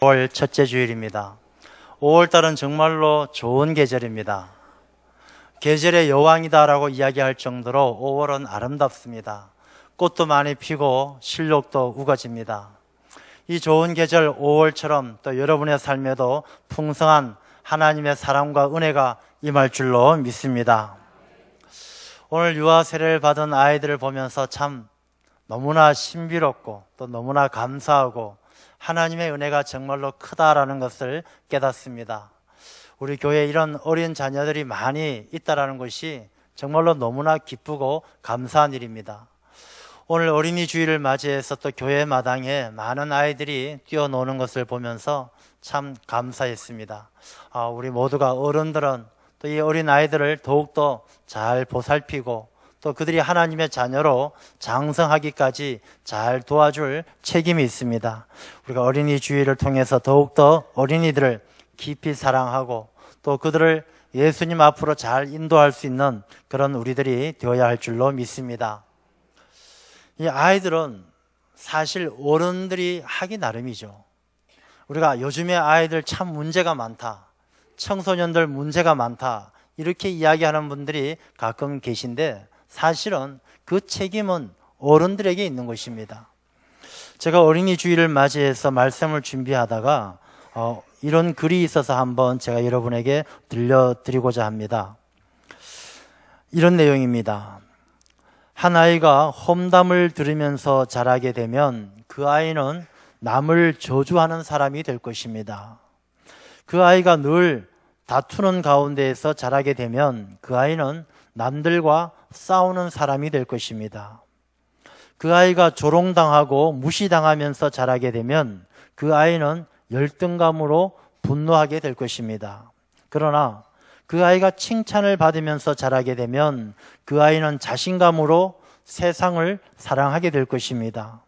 5월 첫째 주일입니다. 5월달은 정말로 좋은 계절입니다. 계절의 여왕이다라고 이야기할 정도로 5월은 아름답습니다. 꽃도 많이 피고 실록도 우거집니다. 이 좋은 계절 5월처럼 또 여러분의 삶에도 풍성한 하나님의 사랑과 은혜가 임할 줄로 믿습니다. 오늘 유아 세례를 받은 아이들을 보면서 참 너무나 신비롭고 또 너무나 감사하고 하나님의 은혜가 정말로 크다라는 것을 깨닫습니다. 우리 교회에 이런 어린 자녀들이 많이 있다라는 것이 정말로 너무나 기쁘고 감사한 일입니다. 오늘 어린이 주일을 맞이해서 또 교회 마당에 많은 아이들이 뛰어노는 것을 보면서 참 감사했습니다. 우리 모두가 어른들은 또 이 어린 아이들을 더욱더 잘 보살피고 또 그들이 하나님의 자녀로 장성하기까지 잘 도와줄 책임이 있습니다. 우리가 어린이 주일을 통해서 더욱더 어린이들을 깊이 사랑하고 또 그들을 예수님 앞으로 잘 인도할 수 있는 그런 우리들이 되어야 할 줄로 믿습니다. 이 아이들은 사실 어른들이 하기 나름이죠. 우리가 요즘에 아이들 참 문제가 많다, 청소년들 문제가 많다 이렇게 이야기하는 분들이 가끔 계신데 사실은 그 책임은 어른들에게 있는 것입니다. 제가 어린이 주일을 맞이해서 말씀을 준비하다가 이런 글이 있어서 한번 제가 여러분에게 들려드리고자 합니다. 이런 내용입니다. 한 아이가 험담을 들으면서 자라게 되면 그 아이는 남을 저주하는 사람이 될 것입니다. 그 아이가 늘 다투는 가운데에서 자라게 되면 그 아이는 남들과 싸우는 사람이 될 것입니다. 그 아이가 조롱당하고 무시당하면서 자라게 되면 그 아이는 열등감으로 분노하게 될 것입니다. 그러나 그 아이가 칭찬을 받으면서 자라게 되면 그 아이는 자신감으로 세상을 사랑하게 될 것입니다.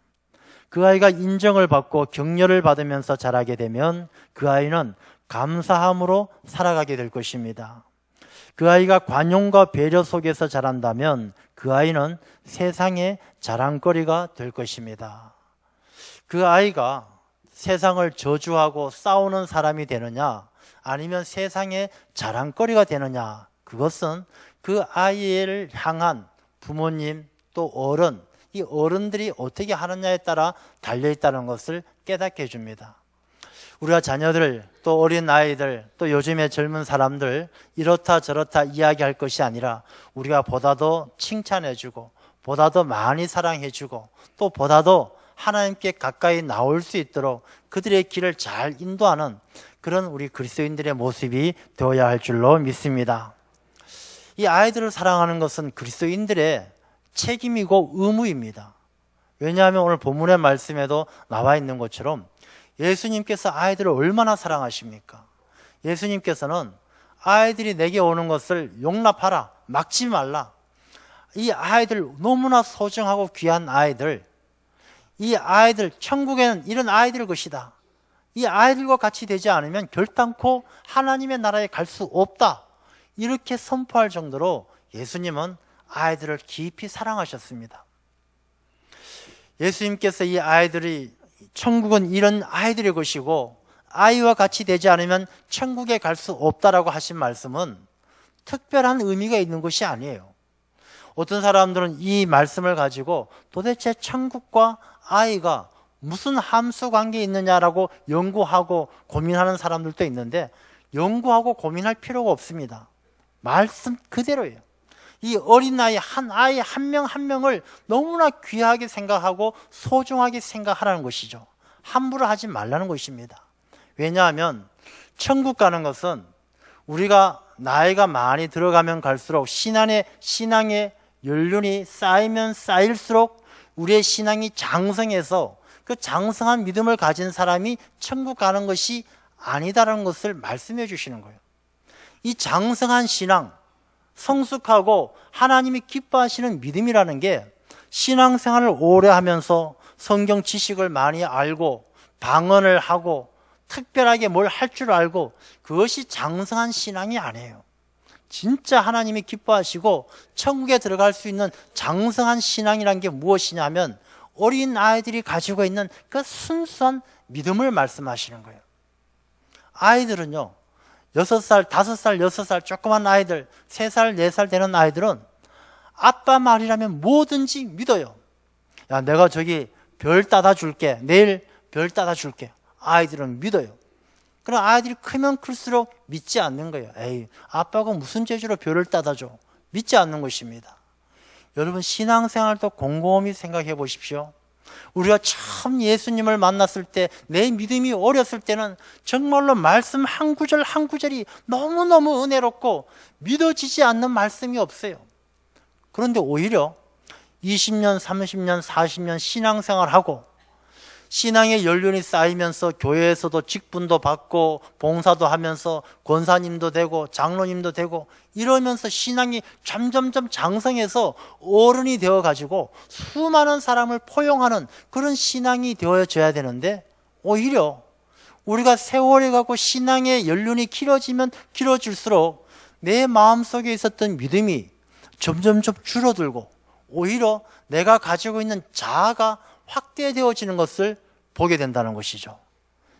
그 아이가 인정을 받고 격려를 받으면서 자라게 되면 그 아이는 감사함으로 살아가게 될 것입니다. 그 아이가 관용과 배려 속에서 자란다면 그 아이는 세상의 자랑거리가 될 것입니다. 그 아이가 세상을 저주하고 싸우는 사람이 되느냐 아니면 세상의 자랑거리가 되느냐, 그것은 그 아이를 향한 부모님 또 어른, 이 어른들이 어떻게 하느냐에 따라 달려있다는 것을 깨닫게 해줍니다. 우리가 자녀들 또 어린 아이들 또 요즘의 젊은 사람들 이렇다 저렇다 이야기할 것이 아니라 우리가 보다 더 칭찬해주고 보다 더 많이 사랑해주고 또 보다 더 하나님께 가까이 나올 수 있도록 그들의 길을 잘 인도하는 그런 우리 그리스도인들의 모습이 되어야 할 줄로 믿습니다. 이 아이들을 사랑하는 것은 그리스도인들의 책임이고 의무입니다. 왜냐하면 오늘 본문의 말씀에도 나와 있는 것처럼 예수님께서 아이들을 얼마나 사랑하십니까? 예수님께서는 아이들이 내게 오는 것을 용납하라, 막지 말라. 이 아이들 너무나 소중하고 귀한 아이들, 이 아이들 천국에는 이런 아이들 것이다. 이 아이들과 같이 되지 않으면 결단코 하나님의 나라에 갈 수 없다. 이렇게 선포할 정도로 예수님은 아이들을 깊이 사랑하셨습니다. 예수님께서 이 아이들이 천국은 이런 아이들의 것이고 아이와 같이 되지 않으면 천국에 갈 수 없다라고 하신 말씀은 특별한 의미가 있는 것이 아니에요. 어떤 사람들은 이 말씀을 가지고 도대체 천국과 아이가 무슨 함수 관계에 있느냐라고 연구하고 고민하는 사람들도 있는데 연구하고 고민할 필요가 없습니다. 말씀 그대로예요. 이 어린아이 한 명 한 명을 너무나 귀하게 생각하고 소중하게 생각하라는 것이죠. 함부로 하지 말라는 것입니다. 왜냐하면 천국 가는 것은 우리가 나이가 많이 들어가면 갈수록 신앙의 연륜이 쌓이면 쌓일수록 우리의 신앙이 장성해서 그 장성한 믿음을 가진 사람이 천국 가는 것이 아니다라는 것을 말씀해 주시는 거예요. 이 장성한 신앙, 성숙하고 하나님이 기뻐하시는 믿음이라는 게 신앙생활을 오래 하면서 성경 지식을 많이 알고 방언을 하고 특별하게 뭘 할 줄 알고 그것이 장성한 신앙이 아니에요. 진짜 하나님이 기뻐하시고 천국에 들어갈 수 있는 장성한 신앙이란 게 무엇이냐면 어린 아이들이 가지고 있는 그 순수한 믿음을 말씀하시는 거예요. 아이들은요, 6살, 5살, 6살 조그만 아이들, 3살, 4살 되는 아이들은 아빠 말이라면 뭐든지 믿어요. 야, 내가 저기 별 따다 줄게. 내일 별 따다 줄게. 아이들은 믿어요. 그럼 아이들이 크면 클수록 믿지 않는 거예요. 에이, 아빠가 무슨 재주로 별을 따다 줘. 믿지 않는 것입니다. 여러분, 신앙생활도 곰곰이 생각해 보십시오. 우리가 처음 예수님을 만났을 때 내 믿음이 어렸을 때는 정말로 말씀 한 구절 한 구절이 너무너무 은혜롭고 믿어지지 않는 말씀이 없어요. 그런데 오히려 20년, 30년, 40년 신앙생활하고 신앙의 연륜이 쌓이면서 교회에서도 직분도 받고 봉사도 하면서 권사님도 되고 장로님도 되고 이러면서 신앙이 점점점 장성해서 어른이 되어가지고 수많은 사람을 포용하는 그런 신앙이 되어져야 되는데, 오히려 우리가 세월이 가고 신앙의 연륜이 길어지면 길어질수록 내 마음속에 있었던 믿음이 점점점 줄어들고 오히려 내가 가지고 있는 자아가 확대되어지는 것을 보게 된다는 것이죠.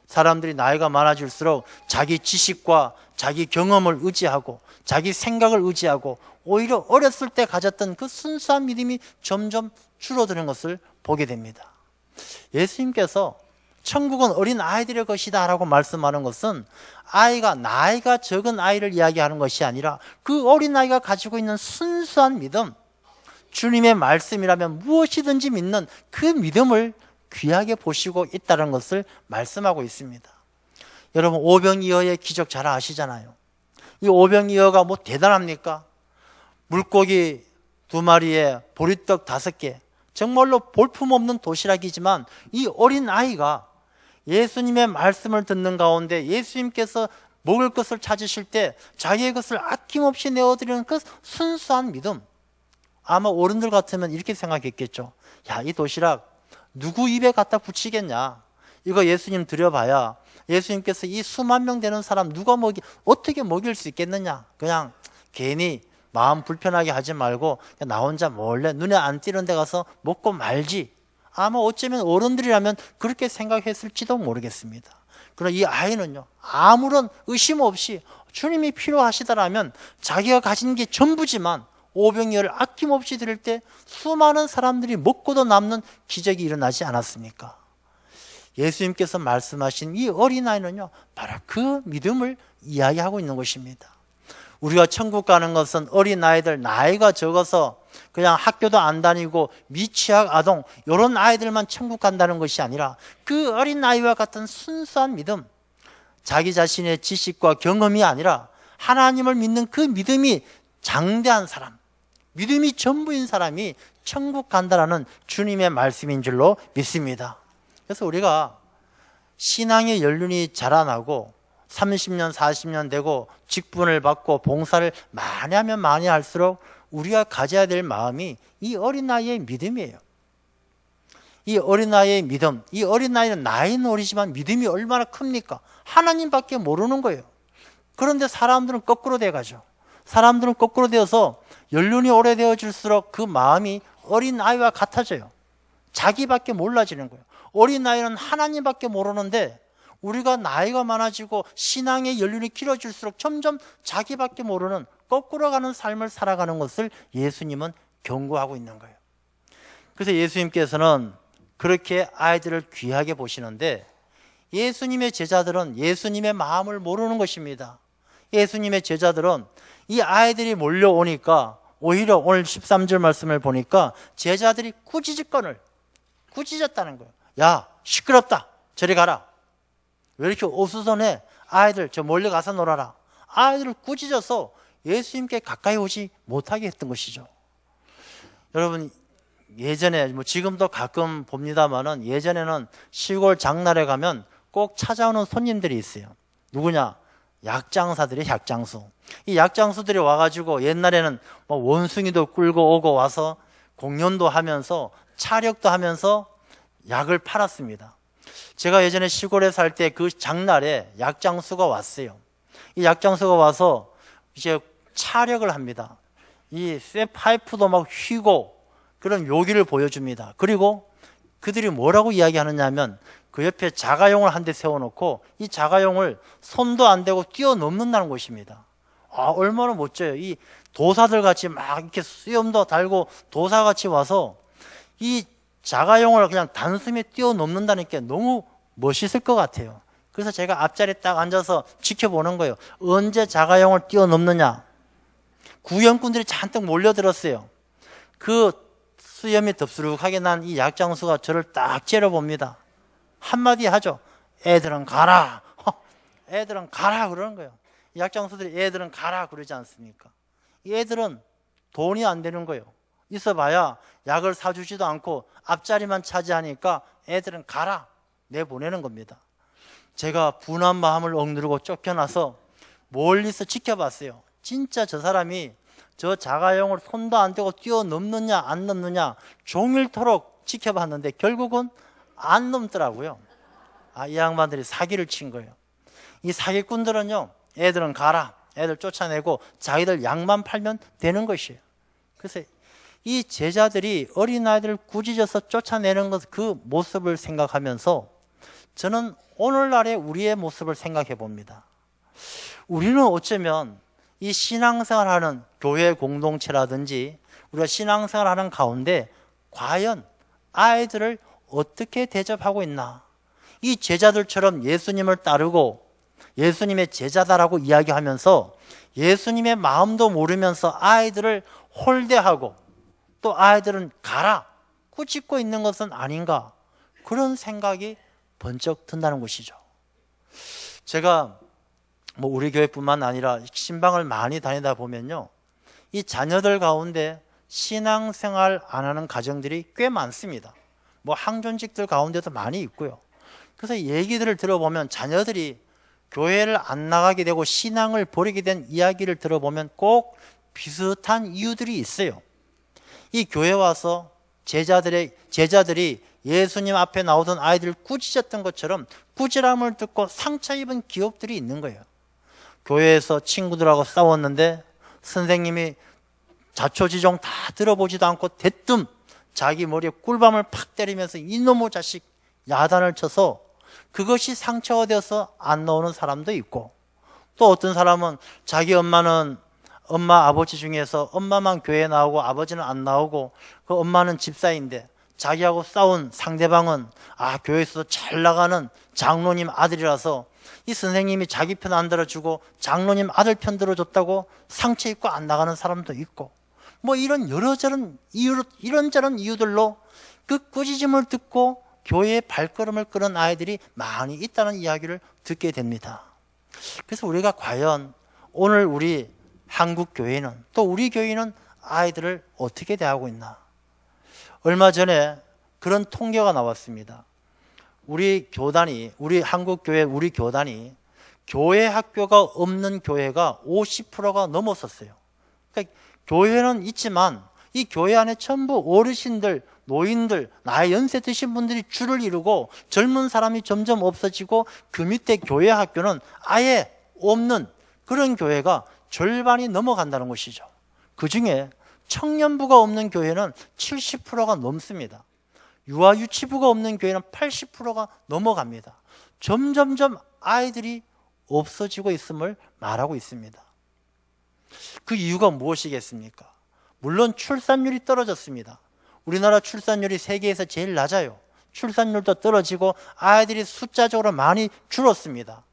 사람들이 나이가 많아질수록 자기 지식과 자기 경험을 의지하고 자기 생각을 의지하고 오히려 어렸을 때 가졌던 그 순수한 믿음이 점점 줄어드는 것을 보게 됩니다. 예수님께서 천국은 어린 아이들의 것이다 라고 말씀하는 것은 나이가 적은 아이를 이야기하는 것이 아니라 그 어린 아이가 가지고 있는 순수한 믿음, 주님의 말씀이라면 무엇이든지 믿는 그 믿음을 귀하게 보시고 있다는 것을 말씀하고 있습니다. 여러분, 오병이어의 기적 잘 아시잖아요. 이 오병이어가 뭐 대단합니까? 물고기 2마리에 보리떡 5개, 정말로 볼품없는 도시락이지만 이 어린 아이가 예수님의 말씀을 듣는 가운데 예수님께서 먹을 것을 찾으실 때 자기의 것을 아낌없이 내어드리는 그 순수한 믿음, 아마 어른들 같으면 이렇게 생각했겠죠. 야, 이 도시락 누구 입에 갖다 붙이겠냐? 이거 예수님 드려봐야 예수님께서 이 수만 명 되는 사람 어떻게 먹일 수 있겠느냐? 그냥 괜히 마음 불편하게 하지 말고 나 혼자 몰래 눈에 안 띄는 데 가서 먹고 말지. 아마 어쩌면 어른들이라면 그렇게 생각했을지도 모르겠습니다. 그러나 이 아이는요, 아무런 의심 없이 주님이 필요하시다라면 자기가 가진 게 전부지만 오병이어를 아낌없이 드릴 때 수많은 사람들이 먹고도 남는 기적이 일어나지 않았습니까? 예수님께서 말씀하신 이 어린아이는요, 바로 그 믿음을 이야기하고 있는 것입니다. 우리가 천국 가는 것은 어린아이들, 나이가 적어서 그냥 학교도 안 다니고 미취학 아동 이런 아이들만 천국 간다는 것이 아니라 그 어린아이와 같은 순수한 믿음, 자기 자신의 지식과 경험이 아니라 하나님을 믿는 그 믿음이 장대한 사람, 믿음이 전부인 사람이 천국 간다라는 주님의 말씀인 줄로 믿습니다. 그래서 우리가 신앙의 연륜이 자라나고 30년, 40년 되고 직분을 받고 봉사를 많이 하면 많이 할수록 우리가 가져야 될 마음이 이 어린아이의 믿음이에요. 이 어린아이의 믿음, 이 어린아이는 나이는 어리지만 믿음이 얼마나 큽니까? 하나님밖에 모르는 거예요. 그런데 사람들은 거꾸로 돼가죠. 사람들은 거꾸로 되어서 연륜이 오래되어질수록 그 마음이 어린아이와 같아져요. 자기밖에 몰라지는 거예요. 어린아이는 하나님밖에 모르는데 우리가 나이가 많아지고 신앙의 연륜이 길어질수록 점점 자기밖에 모르는 거꾸로 가는 삶을 살아가는 것을 예수님은 경고하고 있는 거예요. 그래서 예수님께서는 그렇게 아이들을 귀하게 보시는데 예수님의 제자들은 예수님의 마음을 모르는 것입니다. 예수님의 제자들은 이 아이들이 몰려오니까 오히려 오늘 13절 말씀을 보니까 제자들이 꾸짖었다는 거예요. 야, 시끄럽다. 저리 가라. 왜 이렇게 어수선해? 아이들 저 멀리 가서 놀아라. 아이들을 꾸짖어서 예수님께 가까이 오지 못하게 했던 것이죠. 여러분, 예전에 지금도 가끔 봅니다만은 예전에는 시골 장날에 가면 꼭 찾아오는 손님들이 있어요. 누구냐? 약장사들이 약장수. 이 약장수들이 와가지고 옛날에는 원숭이도 끌고 오고 와서 공연도 하면서 차력도 하면서 약을 팔았습니다. 제가 예전에 시골에 살 때 그 장날에 약장수가 왔어요. 이 약장수가 와서 이제 차력을 합니다. 이 쇠 파이프도 막 휘고 그런 묘기를 보여줍니다. 그리고 그들이 뭐라고 이야기하느냐 하면 그 옆에 자가용을 한 대 세워놓고 이 자가용을 손도 안 대고 뛰어넘는다는 것입니다. 얼마나 멋져요. 이 도사들 같이 막 이렇게 수염도 달고 도사같이 와서 이 자가용을 그냥 단숨에 뛰어넘는다니까 너무 멋있을 것 같아요. 그래서 제가 앞자리에 딱 앉아서 지켜보는 거예요. 언제 자가용을 뛰어넘느냐. 구경꾼들이 잔뜩 몰려들었어요. 그 수염이 덥수룩하게 난 이 약장수가 저를 딱 째려봅니다. 한마디 하죠. 애들은 가라. 애들은 가라 그러는 거예요. 약장수들이 애들은 가라 그러지 않습니까? 이 애들은 돈이 안 되는 거예요. 있어봐야 약을 사주지도 않고 앞자리만 차지하니까 애들은 가라 내보내는 겁니다. 제가 분한 마음을 억누르고 쫓겨나서 멀리서 지켜봤어요. 진짜 저 사람이 저 자가용을 손도 안 대고 뛰어넘느냐 안 넘느냐 종일토록 지켜봤는데 결국은 안 넘더라고요. 이 양반들이 사기를 친 거예요. 이 사기꾼들은요, 애들은 가라, 애들 쫓아내고 자기들 약만 팔면 되는 것이에요. 그래서 이 제자들이 어린아이들을 꾸짖어서 쫓아내는 것, 그 모습을 생각하면서 저는 오늘날의 우리의 모습을 생각해 봅니다. 우리는 어쩌면 이 신앙생활하는 교회 공동체라든지 우리가 신앙생활하는 가운데 과연 아이들을 어떻게 대접하고 있나? 이 제자들처럼 예수님을 따르고 예수님의 제자다라고 이야기하면서 예수님의 마음도 모르면서 아이들을 홀대하고 또 아이들은 가라 꾸짖고 있는 것은 아닌가, 그런 생각이 번쩍 든다는 것이죠. 제가 우리 교회뿐만 아니라 신방을 많이 다니다 보면요, 이 자녀들 가운데 신앙생활 안 하는 가정들이 꽤 많습니다. 항존직들 가운데도 많이 있고요. 그래서 얘기들을 들어보면 자녀들이 교회를 안 나가게 되고 신앙을 버리게 된 이야기를 들어보면 꼭 비슷한 이유들이 있어요. 이 교회 와서 제자들이 예수님 앞에 나오던 아이들을 꾸짖었던 것처럼 꾸지람을 듣고 상처 입은 기억들이 있는 거예요. 교회에서 친구들하고 싸웠는데 선생님이 자초지종 다 들어보지도 않고 대뜸 자기 머리에 꿀밤을 팍 때리면서 이놈의 자식 야단을 쳐서 그것이 상처가 되어서 안 나오는 사람도 있고, 또 어떤 사람은 자기 엄마 아버지 중에서 엄마만 교회에 나오고 아버지는 안 나오고 그 엄마는 집사인데 자기하고 싸운 상대방은 교회에서 잘 나가는 장로님 아들이라서 이 선생님이 자기 편 안 들어주고 장로님 아들 편 들어줬다고 상처 입고 안 나가는 사람도 있고, 이런 이런저런 이유들로 그 꾸짖음을 듣고 교회의 발걸음을 끄는 아이들이 많이 있다는 이야기를 듣게 됩니다. 그래서 우리가 과연 오늘 우리 한국 교회는, 또 우리 교회는 아이들을 어떻게 대하고 있나? 얼마 전에 그런 통계가 나왔습니다. 우리 한국교회 우리 교단이 교회 학교가 없는 교회가 50%가 넘었었어요. 그러니까 교회는 있지만 이 교회 안에 전부 어르신들, 노인들, 나이 연세 드신 분들이 줄을 이루고 젊은 사람이 점점 없어지고 그 밑에 교회 학교는 아예 없는 그런 교회가 절반이 넘어간다는 것이죠. 그 중에 청년부가 없는 교회는 70%가 넘습니다. 유아유치부가 없는 교회는 80%가 넘어갑니다. 점점점 아이들이 없어지고 있음을 말하고 있습니다. 그 이유가 무엇이겠습니까? 물론 출산율이 떨어졌습니다. 우리나라 출산율이 세계에서 제일 낮아요. 출산율도 떨어지고 아이들이 숫자적으로 많이 줄었습니다.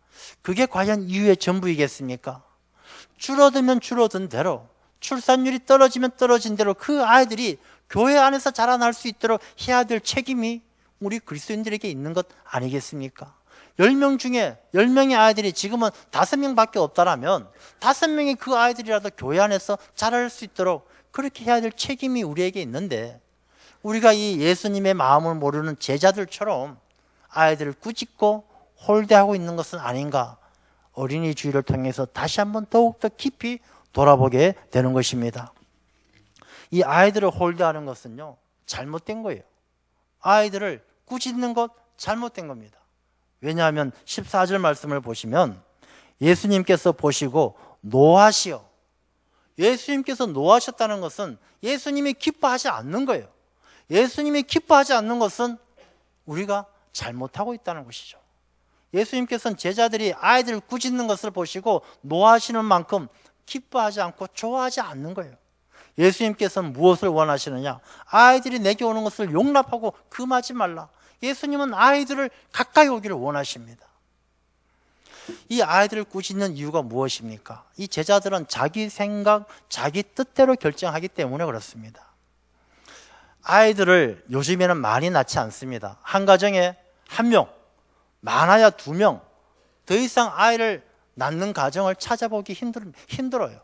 그게 과연 이유의 전부이겠습니까? 줄어들면 줄어든 대로, 출산율이 떨어지면 떨어진 대로 그 아이들이 교회 안에서 자라날 수 있도록 해야 될 책임이 우리 그리스도인들에게 있는 것 아니겠습니까? 10명 중에 10명의 아이들이 지금은 5명밖에 없다라면 5명의 그 아이들이라도 교회 안에서 자랄 수 있도록 그렇게 해야 될 책임이 우리에게 있는데, 우리가 이 예수님의 마음을 모르는 제자들처럼 아이들을 꾸짖고 홀대하고 있는 것은 아닌가, 어린이 주일을 통해서 다시 한번 더욱더 깊이 돌아보게 되는 것입니다. 이 아이들을 홀대하는 것은요, 잘못된 거예요. 아이들을 꾸짖는 것 잘못된 겁니다. 왜냐하면 14절 말씀을 보시면 예수님께서 보시고 노하시어, 예수님께서 노하셨다는 것은 예수님이 기뻐하지 않는 거예요. 예수님이 기뻐하지 않는 것은 우리가 잘못하고 있다는 것이죠. 예수님께서는 제자들이 아이들을 꾸짖는 것을 보시고 노하시는 만큼 기뻐하지 않고 좋아하지 않는 거예요. 예수님께서는 무엇을 원하시느냐? 아이들이 내게 오는 것을 용납하고 금하지 말라. 예수님은 아이들을 가까이 오기를 원하십니다. 이 아이들을 꾸짖는 이유가 무엇입니까? 이 제자들은 자기 생각, 자기 뜻대로 결정하기 때문에 그렇습니다. 아이들을 요즘에는 많이 낳지 않습니다. 한 가정에 한 명, 많아야 2명, 더 이상 아이를 낳는 가정을 찾아보기 힘들어요.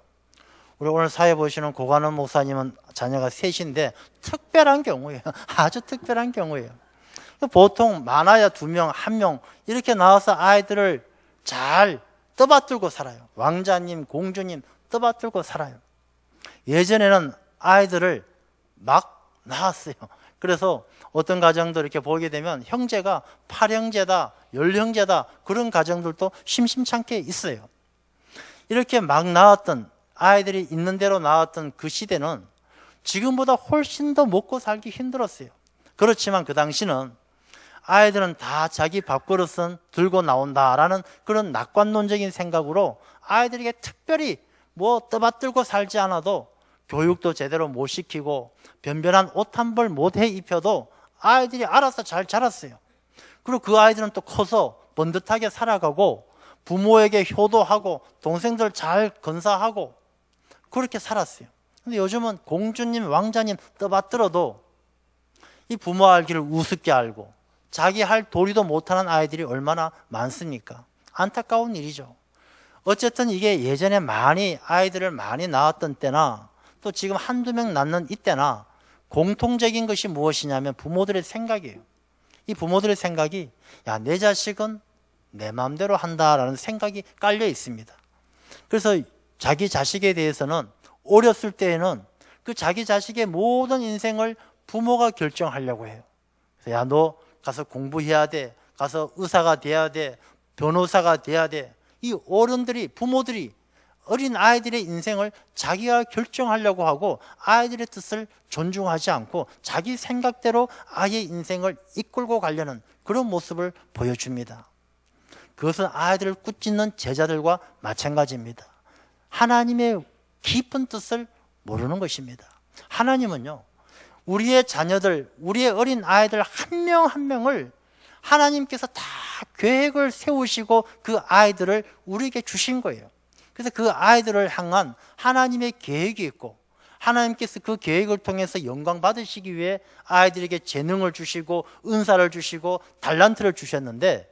우리 오늘 사회 보시는 고관원 목사님은 자녀가 3인데 특별한 경우예요. 아주 특별한 경우예요. 보통 많아야 2명, 1명 이렇게 나와서 아이들을 잘 떠받들고 살아요. 왕자님, 공주님 떠받들고 살아요. 예전에는 아이들을 막 낳았어요. 그래서 어떤 가정도 이렇게 보게 되면 형제가 8형제다, 10형제다 그런 가정들도 심심찮게 있어요. 이렇게 막 낳았던 아이들이 있는 대로 낳았던 그 시대는 지금보다 훨씬 더 먹고 살기 힘들었어요. 그렇지만 그 당시는 아이들은 다 자기 밥그릇은 들고 나온다라는 그런 낙관론적인 생각으로 아이들에게 특별히 뭐 떠받들고 살지 않아도 교육도 제대로 못 시키고 변변한 옷 한 벌 못 해 입혀도 아이들이 알아서 잘 자랐어요. 그리고 그 아이들은 또 커서 번듯하게 살아가고 부모에게 효도하고 동생들 잘 건사하고 그렇게 살았어요. 근데 요즘은 공주님, 왕자님 떠받들어도 이 부모 알기를 우습게 알고 자기 할 도리도 못하는 아이들이 얼마나 많습니까? 안타까운 일이죠. 어쨌든 이게 예전에 아이들을 많이 낳았던 때나 또 지금 1-2명 낳는 이때나 공통적인 것이 무엇이냐면 부모들의 생각이에요. 이 부모들의 생각이 내 자식은 내 마음대로 한다라는 생각이 깔려 있습니다. 그래서 자기 자식에 대해서는 어렸을 때에는 그 자기 자식의 모든 인생을 부모가 결정하려고 해요. 그래서 너 가서 공부해야 돼. 가서 의사가 돼야 돼. 변호사가 돼야 돼. 이 어른들이, 부모들이 어린 아이들의 인생을 자기가 결정하려고 하고 아이들의 뜻을 존중하지 않고 자기 생각대로 아이의 인생을 이끌고 가려는 그런 모습을 보여줍니다. 그것은 아이들을 꾸짖는 제자들과 마찬가지입니다. 하나님의 깊은 뜻을 모르는 것입니다. 하나님은요, 우리의 자녀들, 우리의 어린 아이들 한 명 한 명을 하나님께서 다 계획을 세우시고 그 아이들을 우리에게 주신 거예요. 그래서 그 아이들을 향한 하나님의 계획이 있고 하나님께서 그 계획을 통해서 영광 받으시기 위해 아이들에게 재능을 주시고 은사를 주시고 달란트를 주셨는데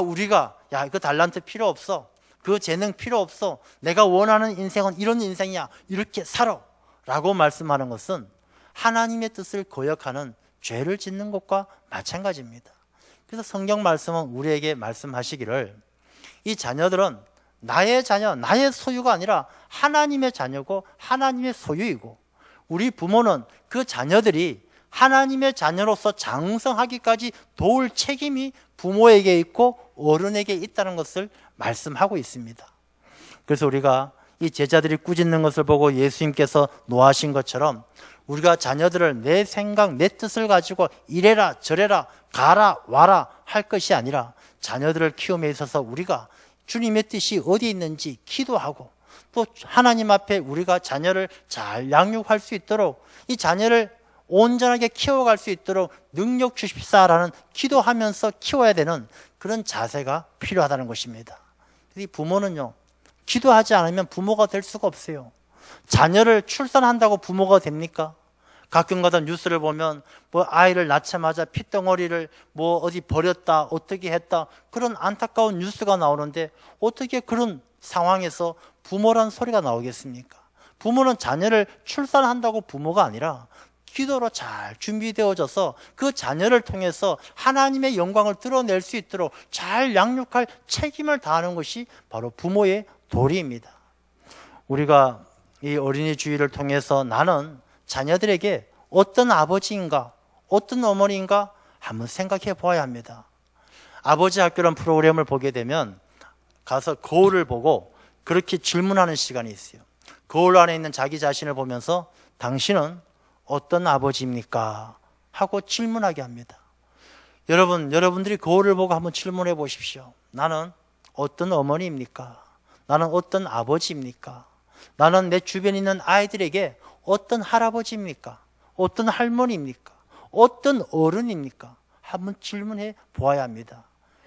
우리가 그 달란트 필요 없어. 그 재능 필요 없어. 내가 원하는 인생은 이런 인생이야. 이렇게 살아. 라고 말씀하는 것은 하나님의 뜻을 거역하는 죄를 짓는 것과 마찬가지입니다. 그래서 성경 말씀은 우리에게 말씀하시기를 이 자녀들은 나의 자녀, 나의 소유가 아니라 하나님의 자녀고 하나님의 소유이고 우리 부모는 그 자녀들이 하나님의 자녀로서 장성하기까지 도울 책임이 부모에게 있고 어른에게 있다는 것을 말씀하고 있습니다. 그래서 우리가 이 제자들이 꾸짖는 것을 보고 예수님께서 노하신 것처럼 우리가 자녀들을 내 생각, 내 뜻을 가지고 이래라 저래라 가라 와라 할 것이 아니라 자녀들을 키움에 있어서 우리가 주님의 뜻이 어디에 있는지 기도하고 또 하나님 앞에 우리가 자녀를 잘 양육할 수 있도록 이 자녀를 온전하게 키워갈 수 있도록 능력 주십사라는 기도하면서 키워야 되는 그런 자세가 필요하다는 것입니다. 이 부모는요, 기도하지 않으면 부모가 될 수가 없어요. 자녀를 출산한다고 부모가 됩니까? 가끔가다 뉴스를 보면 아이를 낳자마자 핏덩어리를 어디 버렸다 어떻게 했다 그런 안타까운 뉴스가 나오는데 어떻게 그런 상황에서 부모란 소리가 나오겠습니까? 부모는 자녀를 출산한다고 부모가 아니라 기도로 잘 준비되어져서 그 자녀를 통해서 하나님의 영광을 드러낼 수 있도록 잘 양육할 책임을 다하는 것이 바로 부모의 도리입니다. 우리가 이 어린이 주일을 통해서 나는 자녀들에게 어떤 아버지인가 어떤 어머니인가 한번 생각해 보아야 합니다. 아버지 학교라는 프로그램을 보게 되면 가서 거울을 보고 그렇게 질문하는 시간이 있어요. 거울 안에 있는 자기 자신을 보면서 당신은 어떤 아버지입니까? 하고 질문하게 합니다. 여러분들이 거울을 보고 한번 질문해 보십시오. 나는 어떤 어머니입니까? 나는 어떤 아버지입니까? 나는 내 주변에 있는 아이들에게 어떤 할아버지입니까? 어떤 할머니입니까? 어떤 어른입니까? 한번 질문해 보아야 합니다.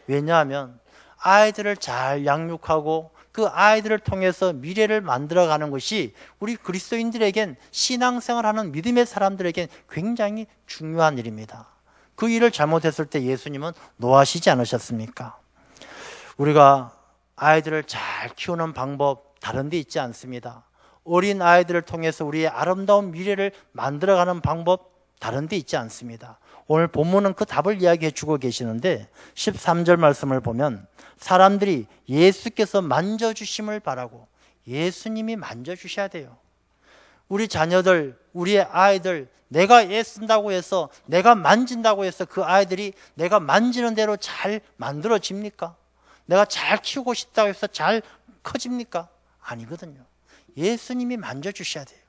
왜냐하면 아이들을 잘 양육하고 그 아이들을 통해서 미래를 만들어가는 것이 우리 그리스도인들에겐, 신앙생활하는 믿음의 사람들에겐 굉장히 중요한 일입니다. 그 일을 잘못했을 때 예수님은 노하시지 않으셨습니까? 우리가 아이들을 잘 키우는 방법 다른 데 있지 않습니다. 어린 아이들을 통해서 우리의 아름다운 미래를 만들어가는 방법 다른 데 있지 않습니다. 오늘 본문은 그 답을 이야기해 주고 계시는데 13절 말씀을 보면 사람들이 예수께서 만져주심을 바라고, 예수님이 만져주셔야 돼요. 우리 자녀들, 우리의 아이들, 내가 애쓴다고 해서, 내가 만진다고 해서 그 아이들이 내가 만지는 대로 잘 만들어집니까? 내가 잘 키우고 싶다고 해서 잘 커집니까? 아니거든요. 예수님이 만져주셔야 돼요.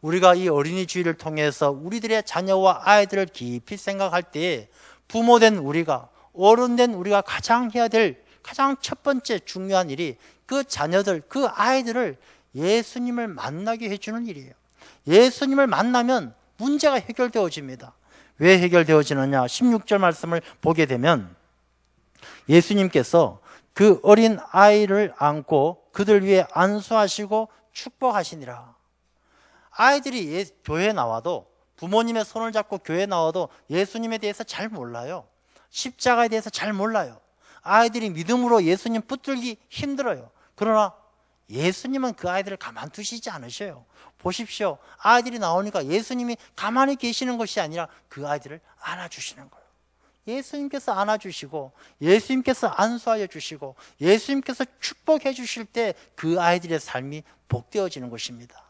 우리가 이 어린이 주일을 통해서 우리들의 자녀와 아이들을 깊이 생각할 때에 부모된 우리가, 어른된 우리가 가장 해야 될 가장 첫 번째 중요한 일이 그 자녀들, 그 아이들을 예수님을 만나게 해주는 일이에요. 예수님을 만나면 문제가 해결되어집니다. 왜 해결되어지느냐? 16절 말씀을 보게 되면 예수님께서 그 어린 아이를 안고 그들 위에 안수하시고 축복하시니라. 아이들이 교회에 나와도, 부모님의 손을 잡고 교회에 나와도 예수님에 대해서 잘 몰라요. 십자가에 대해서 잘 몰라요. 아이들이 믿음으로 예수님 붙들기 힘들어요. 그러나 예수님은 그 아이들을 가만두시지 않으셔요. 보십시오. 아이들이 나오니까 예수님이 가만히 계시는 것이 아니라 그 아이들을 안아주시는 거예요. 예수님께서 안아주시고, 예수님께서 안수하여 주시고, 예수님께서 축복해 주실 때 그 아이들의 삶이 복되어지는 것입니다.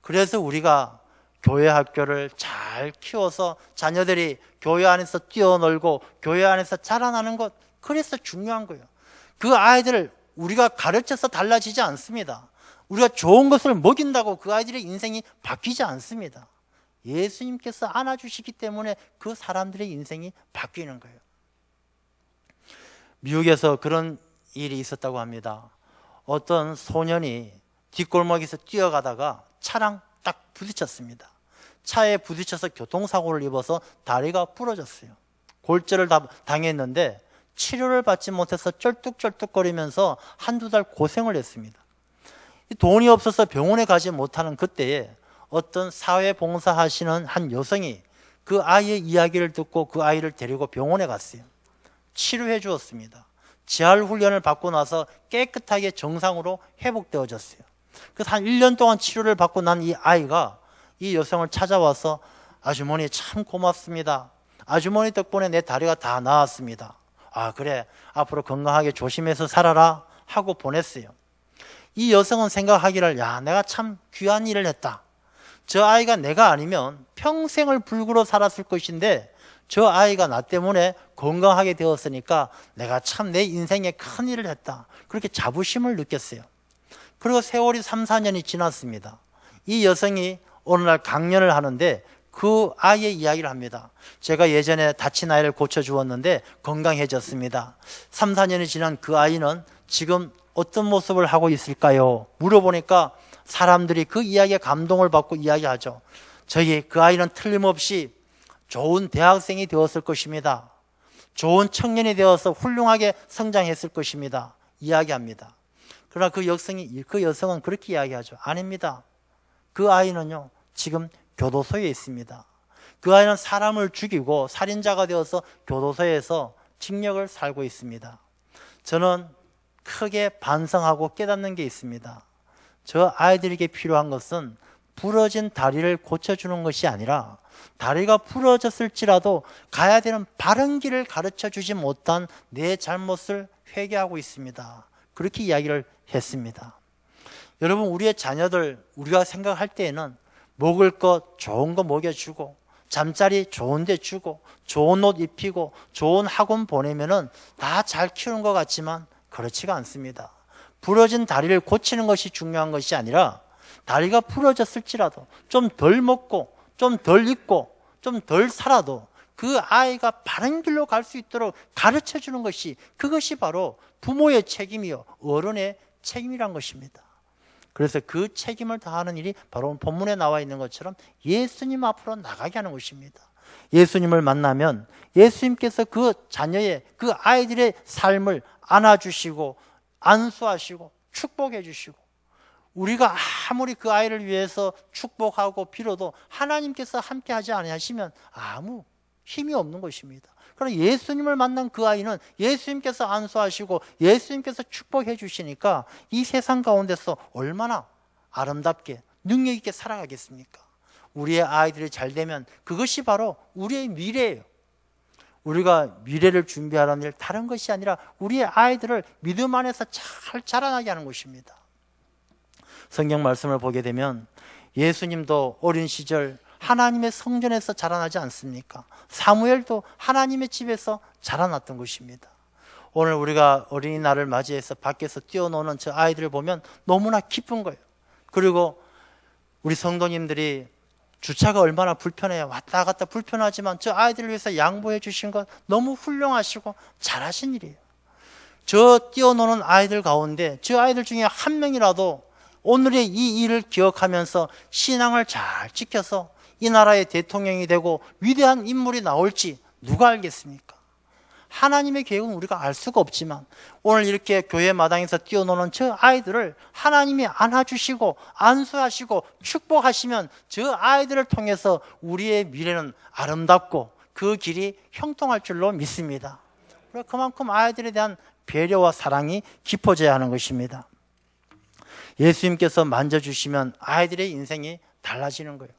그래서 우리가 교회 학교를 잘 키워서 자녀들이 교회 안에서 뛰어놀고 교회 안에서 자라나는 것, 그래서 중요한 거예요. 그 아이들을 우리가 가르쳐서 달라지지 않습니다. 우리가 좋은 것을 먹인다고 그 아이들의 인생이 바뀌지 않습니다. 예수님께서 안아주시기 때문에 그 사람들의 인생이 바뀌는 거예요. 미국에서 그런 일이 있었다고 합니다. 어떤 소년이 뒷골목에서 뛰어가다가 차랑 딱 부딪혔습니다. 차에 부딪혀서 교통사고를 입어서 다리가 부러졌어요. 골절을 당했는데 치료를 받지 못해서 쩔뚝쩔뚝거리면서 한두 달 고생을 했습니다. 돈이 없어서 병원에 가지 못하는 그때에 어떤 사회봉사하시는 한 여성이 그 아이의 이야기를 듣고 그 아이를 데리고 병원에 갔어요. 치료해 주었습니다. 재활훈련을 받고 나서 깨끗하게 정상으로 회복되어졌어요. 그래서 한 1년 동안 치료를 받고 난 이 아이가 이 여성을 찾아와서 아주머니 참 고맙습니다. 아주머니 덕분에 내 다리가 다 나았습니다. 아, 그래, 앞으로 건강하게 조심해서 살아라 하고 보냈어요. 이 여성은 생각하기를, 야, 내가 참 귀한 일을 했다. 저 아이가 내가 아니면 평생을 불구로 살았을 것인데 저 아이가 나 때문에 건강하게 되었으니까 내가 참 내 인생에 큰 일을 했다. 그렇게 자부심을 느꼈어요. 그리고 세월이 3, 4년이 지났습니다. 이 여성이 어느 날 강연을 하는데 그 아이의 이야기를 합니다. 제가 예전에 다친 아이를 고쳐주었는데 건강해졌습니다. 3, 4년이 지난 그 아이는 지금 어떤 모습을 하고 있을까요? 물어보니까 사람들이 그 이야기에 감동을 받고 이야기하죠. 그 아이는 틀림없이 좋은 대학생이 되었을 것입니다. 좋은 청년이 되어서 훌륭하게 성장했을 것입니다. 이야기합니다. 그러나 그 여성은 그렇게 이야기하죠. 아닙니다. 그 아이는요, 지금 교도소에 있습니다. 그 아이는 사람을 죽이고 살인자가 되어서 교도소에서 징역을 살고 있습니다. 저는 크게 반성하고 깨닫는 게 있습니다. 저 아이들에게 필요한 것은 부러진 다리를 고쳐주는 것이 아니라 다리가 부러졌을지라도 가야 되는 바른 길을 가르쳐 주지 못한 내 잘못을 회개하고 있습니다. 그렇게 이야기를 했습니다. 여러분, 우리의 자녀들, 우리가 생각할 때에는 먹을 것 좋은 거 먹여주고 잠자리 좋은 데 주고 좋은 옷 입히고 좋은 학원 보내면은 다 잘 키우는 것 같지만 그렇지가 않습니다. 부러진 다리를 고치는 것이 중요한 것이 아니라 다리가 부러졌을지라도 좀 덜 먹고 좀 덜 입고 좀 덜 살아도 그 아이가 바른 길로 갈 수 있도록 가르쳐 주는 것이, 그것이 바로 부모의 책임이요 어른의 책임이란 것입니다. 그래서 그 책임을 다하는 일이 바로 본문에 나와 있는 것처럼 예수님 앞으로 나가게 하는 것입니다. 예수님을 만나면 예수님께서 그 자녀의, 그 아이들의 삶을 안아주시고 안수하시고 축복해 주시고, 우리가 아무리 그 아이를 위해서 축복하고 빌어도 하나님께서 함께 하지 아니하시면 아무 힘이 없는 것입니다. 그러나 예수님을 만난 그 아이는 예수님께서 안수하시고 예수님께서 축복해 주시니까 이 세상 가운데서 얼마나 아름답게 능력 있게 살아가겠습니까? 우리의 아이들이 잘 되면 그것이 바로 우리의 미래예요. 우리가 미래를 준비하라는 일, 다른 것이 아니라 우리의 아이들을 믿음 안에서 잘 자라나게 하는 것입니다. 성경 말씀을 보게 되면 예수님도 어린 시절 하나님의 성전에서 자라나지 않습니까? 사무엘도 하나님의 집에서 자라났던 것입니다. 오늘 우리가 어린이날을 맞이해서 밖에서 뛰어노는 저 아이들을 보면 너무나 기쁜 거예요. 그리고 우리 성도님들이 주차가 얼마나 불편해요. 왔다 갔다 불편하지만 저 아이들을 위해서 양보해 주신 것 너무 훌륭하시고 잘하신 일이에요. 저 뛰어노는 아이들 가운데 저 아이들 중에 한 명이라도 오늘의 이 일을 기억하면서 신앙을 잘 지켜서 이 나라의 대통령이 되고 위대한 인물이 나올지 누가 알겠습니까? 하나님의 계획은 우리가 알 수가 없지만 오늘 이렇게 교회 마당에서 뛰어노는 저 아이들을 하나님이 안아주시고 안수하시고 축복하시면 저 아이들을 통해서 우리의 미래는 아름답고 그 길이 형통할 줄로 믿습니다. 그만큼 아이들에 대한 배려와 사랑이 깊어져야 하는 것입니다. 예수님께서 만져주시면 아이들의 인생이 달라지는 거예요.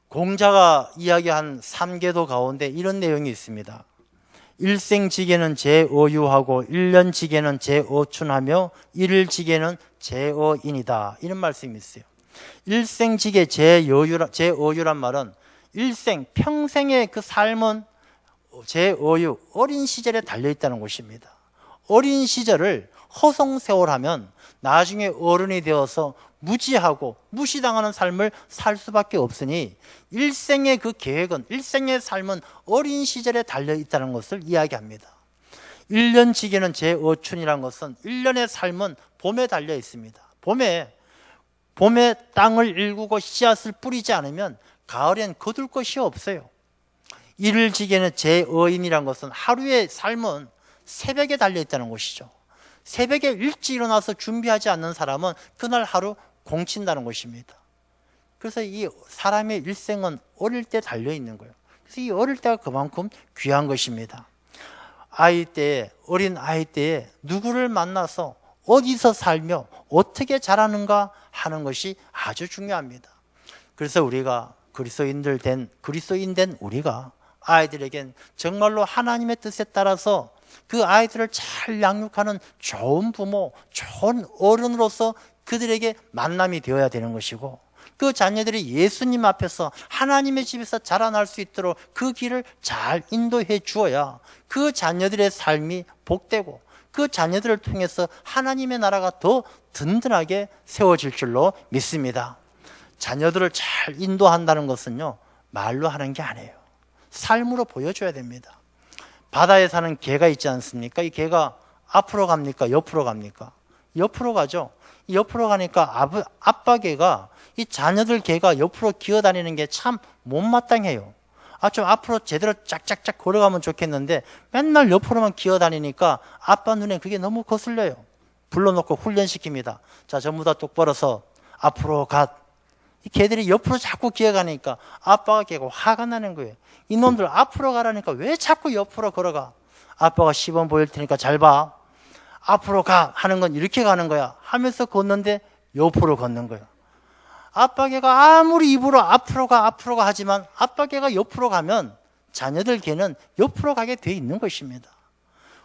공자가 이야기한 3계도 가운데 이런 내용이 있습니다. 일생지계는 제어유하고 일년지계는 제어춘하며 일일지계는 제어인이다, 이런 말씀이 있어요. 일생지계 제어유란 말은 일생, 평생의 그 삶은 제어유, 어린 시절에 달려있다는 것입니다. 어린 시절을 허송세월하면 나중에 어른이 되어서 무지하고 무시당하는 삶을 살 수밖에 없으니 일생의 그 계획은, 일생의 삶은 어린 시절에 달려있다는 것을 이야기합니다. 1년지계는 제어춘이라는 것은 1년의 삶은 봄에 달려 있습니다. 봄에 땅을 일구고 씨앗을 뿌리지 않으면 가을엔 거둘 것이 없어요. 일일지계는 제어인이라는 것은 하루의 삶은 새벽에 달려있다는 것이죠. 새벽에 일찍 일어나서 준비하지 않는 사람은 그날 하루 공친다는 것입니다. 그래서 이 사람의 일생은 어릴 때 달려있는 거예요. 그래서 이 어릴 때가 그만큼 귀한 것입니다. 어린 아이 때에 누구를 만나서 어디서 살며 어떻게 자라는가 하는 것이 아주 중요합니다. 그래서 우리가 그리스도인 된 우리가 아이들에겐 정말로 하나님의 뜻에 따라서 그 아이들을 잘 양육하는 좋은 부모, 좋은 어른으로서 그들에게 만남이 되어야 되는 것이고, 그 자녀들이 예수님 앞에서 하나님의 집에서 자라날 수 있도록 그 길을 잘 인도해 주어야 그 자녀들의 삶이 복되고 그 자녀들을 통해서 하나님의 나라가 더 든든하게 세워질 줄로 믿습니다. 자녀들을 잘 인도한다는 것은요, 말로 하는 게 아니에요. 삶으로 보여줘야 됩니다. 바다에 사는 개가 있지 않습니까? 이 개가 앞으로 갑니까? 옆으로 갑니까? 옆으로 가죠. 옆으로 가니까 아빠 개가, 이 자녀들 개가 옆으로 기어다니는 게 참 못마땅해요. 좀 앞으로 제대로 짝짝짝 걸어가면 좋겠는데 맨날 옆으로만 기어다니니까 아빠 눈에 그게 너무 거슬려요. 불러놓고 훈련시킵니다. 자, 전부 다 똑바로 서 앞으로 가. 이 개들이 옆으로 자꾸 기어가니까 아빠가 개고 화가 나는 거예요. 이놈들 앞으로 가라니까 왜 자꾸 옆으로 걸어가? 아빠가 시범 보일 테니까 잘 봐. 앞으로 가 하는 건 이렇게 가는 거야 하면서 걷는데 옆으로 걷는 거야. 아빠 개가 아무리 입으로 앞으로 가 하지만 아빠 개가 옆으로 가면 자녀들 개는 옆으로 가게 돼 있는 것입니다.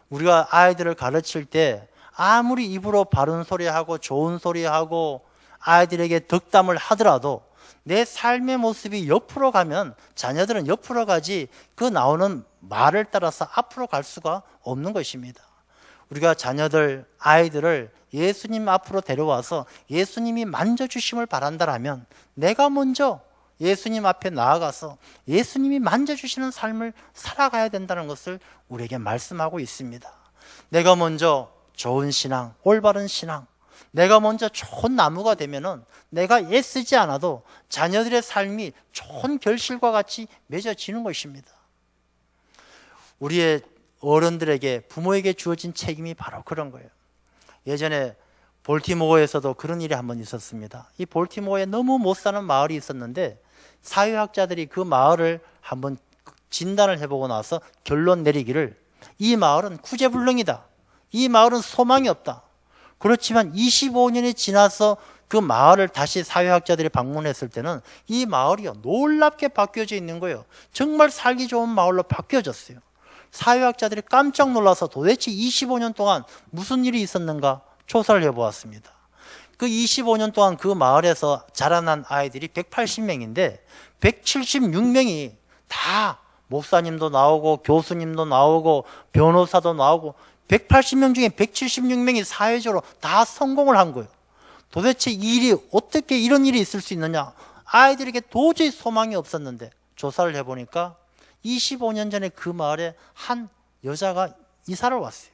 우리가 아이들을 가르칠 때 아무리 입으로 바른 소리하고 좋은 소리하고 아이들에게 덕담을 하더라도 내 삶의 모습이 옆으로 가면 자녀들은 옆으로 가지 그 나오는 말을 따라서 앞으로 갈 수가 없는 것입니다. 우리가 아이들을 예수님 앞으로 데려와서 예수님이 만져주심을 바란다라면 내가 먼저 예수님 앞에 나아가서 예수님이 만져주시는 삶을 살아가야 된다는 것을 우리에게 말씀하고 있습니다. 내가 먼저 좋은 신앙, 올바른 신앙, 내가 먼저 좋은 나무가 되면은 내가 애쓰지 않아도 자녀들의 삶이 좋은 결실과 같이 맺어지는 것입니다. 우리의 어른들에게, 부모에게 주어진 책임이 바로 그런 거예요. 예전에 볼티모어에서도 그런 일이 한번 있었습니다. 이 볼티모어에 너무 못 사는 마을이 있었는데 사회학자들이 그 마을을 한번 진단을 해보고 나서 결론 내리기를, 이 마을은 구제불능이다, 이 마을은 소망이 없다. 그렇지만 25년이 지나서 그 마을을 다시 사회학자들이 방문했을 때는 이 마을이요 놀랍게 바뀌어져 있는 거예요. 정말 살기 좋은 마을로 바뀌어졌어요. 사회학자들이 깜짝 놀라서 도대체 25년 동안 무슨 일이 있었는가 조사를 해보았습니다. 그 25년 동안 그 마을에서 자라난 아이들이 180명인데 176명이 다 목사님도 나오고 교수님도 나오고 변호사도 나오고 180명 중에 176명이 사회적으로 다 성공을 한 거예요. 도대체 이 일이 어떻게 이런 일이 있을 수 있느냐? 아이들에게 도저히 소망이 없었는데 조사를 해보니까 25년 전에 그 마을에 한 여자가 이사를 왔어요.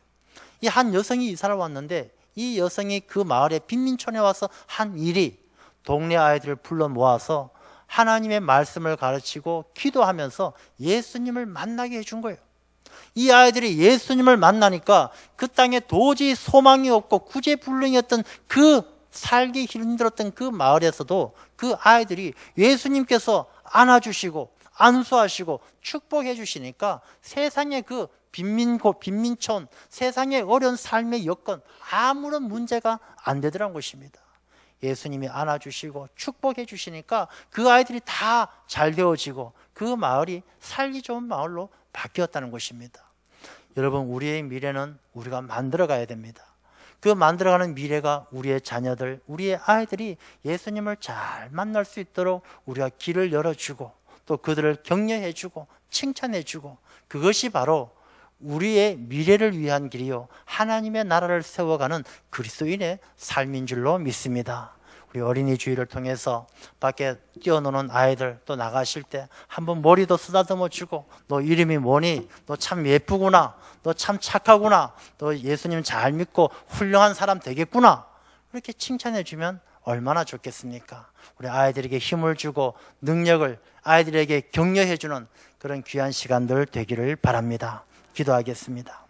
이 한 여성이 이사를 왔는데 이 여성이 그 마을의 빈민촌에 와서 한 일이 동네 아이들을 불러 모아서 하나님의 말씀을 가르치고 기도하면서 예수님을 만나게 해준 거예요. 이 아이들이 예수님을 만나니까 그 땅에 도저히 소망이 없고 구제불능이었던 그 살기 힘들었던 그 마을에서도 그 아이들이 예수님께서 안아주시고 안수하시고 축복해 주시니까 세상의 그 빈민촌, 세상의 어려운 삶의 여건 아무런 문제가 안 되더란 것입니다. 예수님이 안아주시고 축복해 주시니까 그 아이들이 다 잘 되어지고 그 마을이 살기 좋은 마을로 바뀌었다는 것입니다. 여러분, 우리의 미래는 우리가 만들어 가야 됩니다. 그 만들어가는 미래가 우리의 자녀들, 우리의 아이들이 예수님을 잘 만날 수 있도록 우리가 길을 열어주고 또 그들을 격려해주고 칭찬해주고, 그것이 바로 우리의 미래를 위한 길이요 하나님의 나라를 세워가는 그리스도인의 삶인 줄로 믿습니다. 우리 어린이 주일을 통해서 밖에 뛰어노는 아이들 또 나가실 때 한번 머리도 쓰다듬어 주고, 너 이름이 뭐니? 너 참 예쁘구나. 너 참 착하구나. 너 예수님 잘 믿고 훌륭한 사람 되겠구나. 이렇게 칭찬해 주면 얼마나 좋겠습니까? 우리 아이들에게 힘을 주고 능력을, 아이들에게 격려해 주는 그런 귀한 시간들 되기를 바랍니다. 기도하겠습니다.